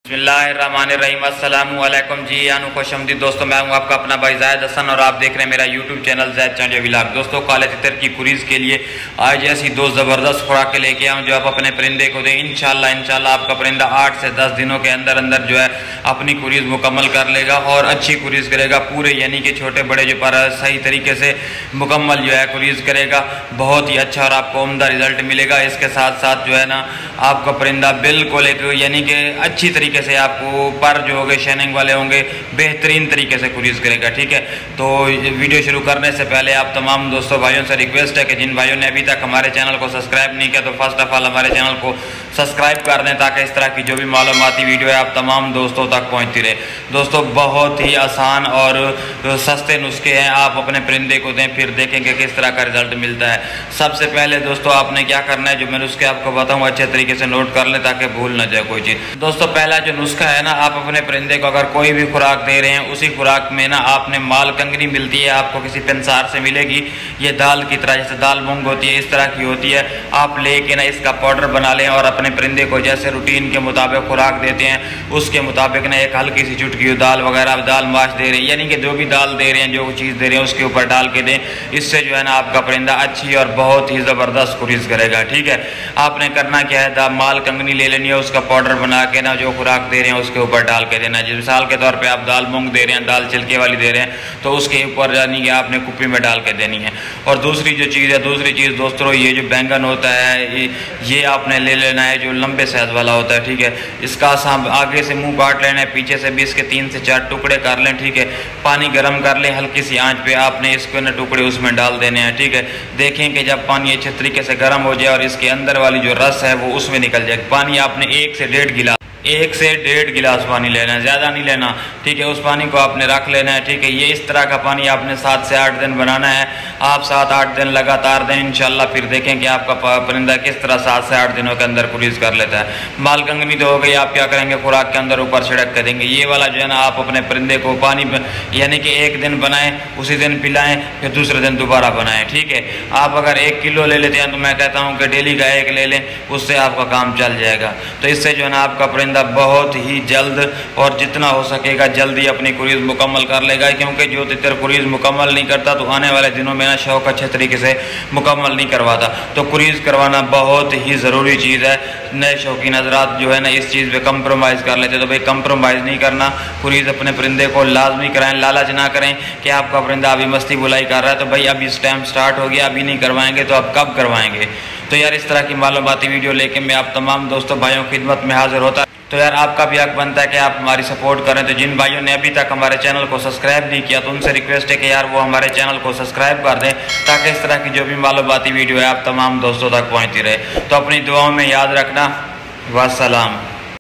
बिस्मिल्लाहिर्रहमानिर्रहीम। अस्सलामु अलैकुम जी, यानु खुशमदीद दोस्तों, मैं हूं आपका अपना भाई ज़ाहिद हसन और आप देख रहे हैं मेरा यूट्यूब चैनल ज़ैद चांडिया व्लॉग। दोस्तों, काले तितर की कुरीज़ के लिए आज ऐसी दो ज़बरदस्त खुराकें लेके आऊँ जो आप अपने परिंदे को दें। इंशाल्लाह आपका परिंदा 8 से 10 दिनों के अंदर अंदर जो है अपनी कुरीज़ मुकम्मल कर लेगा और अच्छी कुरीज़ करेगा। पूरे यानी कि छोटे बड़े जो पर सही तरीके से मुकम्मल जो है कुरीज़ करेगा, बहुत ही अच्छा और आपको उम्दा रिजल्ट मिलेगा। इसके साथ साथ जो है ना आपका परिंदा बिल्कुल एक यानी कि अच्छी तरीके से आपको पर जो होंगे शाइनिंग वाले होंगे, बेहतरीन तरीके से कुरीज़ करेगा। ठीक है, तो वीडियो शुरू करने से पहले आप तमाम दोस्तों भाइयों से रिक्वेस्ट है कि जिन भाइयों ने अभी तक हमारे चैनल को सब्सक्राइब नहीं किया तो फर्स्ट ऑफ ऑल हमारे चैनल को सब्सक्राइब कर दें ताकि इस तरह की जो भी मालूमाती वीडियो है आप तमाम दोस्तों तक पहुँचती रहे। दोस्तों, बहुत ही आसान और सस्ते नुस्खे हैं, आप अपने परिंदे को दें फिर देखेंगे किस तरह का रिजल्ट मिलता है। सबसे पहले दोस्तों आपने क्या करना है, जो मैं नुस्खे आपको बताऊँ अच्छे तरीके से नोट कर लें ताकि भूल ना जाए कोई चीज़। दोस्तों, पहला जो नुस्खा है ना, आप अपने परिंदे को अगर कोई भी खुराक दे रहे हैं उसी खुराक में ना आपने माल कंगनी मिलती है, आपको किसी पेंसार से मिलेगी। ये दाल की तरह, जैसे दाल मूंग होती है इस तरह की होती है, आप लेके ना इसका पाउडर बना लें और अपने परिंदे को जैसे रूटीन के मुताबिक खुराक देते हैं उसके मुताबिक ना एक हल्की सी चुटकी दाल वगैरह दाल माश दे रहे हैं, यानी कि जो भी दाल दे रहे हैं जो चीज़ दे रहे हैं उसके ऊपर डाल के दें। इससे जो है ना आपका परिंदा अच्छी और बहुत ही ज़बरदस्त कुरीज़ करेगा। ठीक है, आपने करना क्या है, माल कंगनी ले लेनी है, उसका पाउडर बना के ना जो खुराक दे रहे हैं उसके ऊपर डाल के देना। जिस मिसाल के तौर पे आप दाल मूंग दे रहे हैं, दाल छिलके वाली दे रहे हैं, तो उसके ऊपर यानी कि आपने कुप्पी में डाल के देनी है। और दूसरी जो चीज़ है, दूसरी चीज़ दोस्तों, ये जो बैंगन होता है ये आपने ले लेना है जो लंबे साइज वाला होता है। ठीक है, इसका आगे से मुंह काट लेना है, पीछे से भी इसके 3 से 4 टुकड़े कर लें। ठीक है, पानी गर्म कर लें, हल्की सी आंच पे आपने इसको ना टुकड़े उसमें डाल देने हैं। ठीक है, देखें कि जब पानी अच्छे तरीके से गर्म हो जाए और इसके अंदर वाली जो रस है वो उसमें निकल जाए। पानी आपने 1 से 1.5 गिलास पानी लेना है, ज़्यादा नहीं लेना। ठीक है, उस पानी को आपने रख लेना है। ठीक है, ये इस तरह का पानी आपने 7 से 8 दिन बनाना है। आप 7-8 दिन लगातार दें, इंशाल्लाह फिर देखें कि आपका परिंदा किस तरह 7 से 8 दिनों के अंदर कुरीज़ कर लेता है। माल कंगनी तो हो गई, आप क्या करेंगे, खुराक के अंदर ऊपर छिड़क कर देंगे। ये वाला जो है ना आप अपने परिंदे को पानी यानी कि एक दिन बनाएं, उसी दिन पिलाएं, फिर दूसरे दिन दोबारा बनाएं। ठीक है, आप अगर 1 किलो ले लेते हैं तो मैं कहता हूँ कि डेली का 1 ले लें, उससे आपका काम चल जाएगा। तो इससे जो है ना आपका परिंदा बहुत ही जल्द और जितना हो सकेगा जल्दी अपनी कुरीज़ मुकम्मल कर लेगा, क्योंकि जो तितर कुरीज़ मुकम्मल नहीं करता तो आने वाले दिनों में ना शौक अच्छे तरीके से मुकम्मल नहीं करवाता। तो कुरीज़ करवाना बहुत ही ज़रूरी चीज़ है। नए शौकीन हज़रात जो है ना इस चीज़ पे कंप्रोमाइज़ कर लेते, तो भाई कंप्रोमाइज़ नहीं करना, कुरीज़ अपने परिंदे को लाजमी कराएं। लालच ना करें कि आपका परिंदा अभी मस्ती बुलाई कर रहा है तो भाई अभी इस टाइम स्टार्ट हो गया, अभी नहीं करवाएंगे तो आप कब करवाएंगे। तो यार इस तरह की मालूमाती वीडियो लेके मैं आप तमाम दोस्तों भाइयों की खिदमत में हाजिर होता। तो यार आपका भी हक बनता है कि आप हमारी सपोर्ट करें। तो जिन भाइयों ने अभी तक हमारे चैनल को सब्सक्राइब नहीं किया तो उनसे रिक्वेस्ट है कि यार वो हमारे चैनल को सब्सक्राइब कर दें ताकि इस तरह की जो भी मालूमाती वीडियो है आप तमाम दोस्तों तक पहुँचती रहे। तो अपनी दुआओं में याद रखना। वस्सलाम।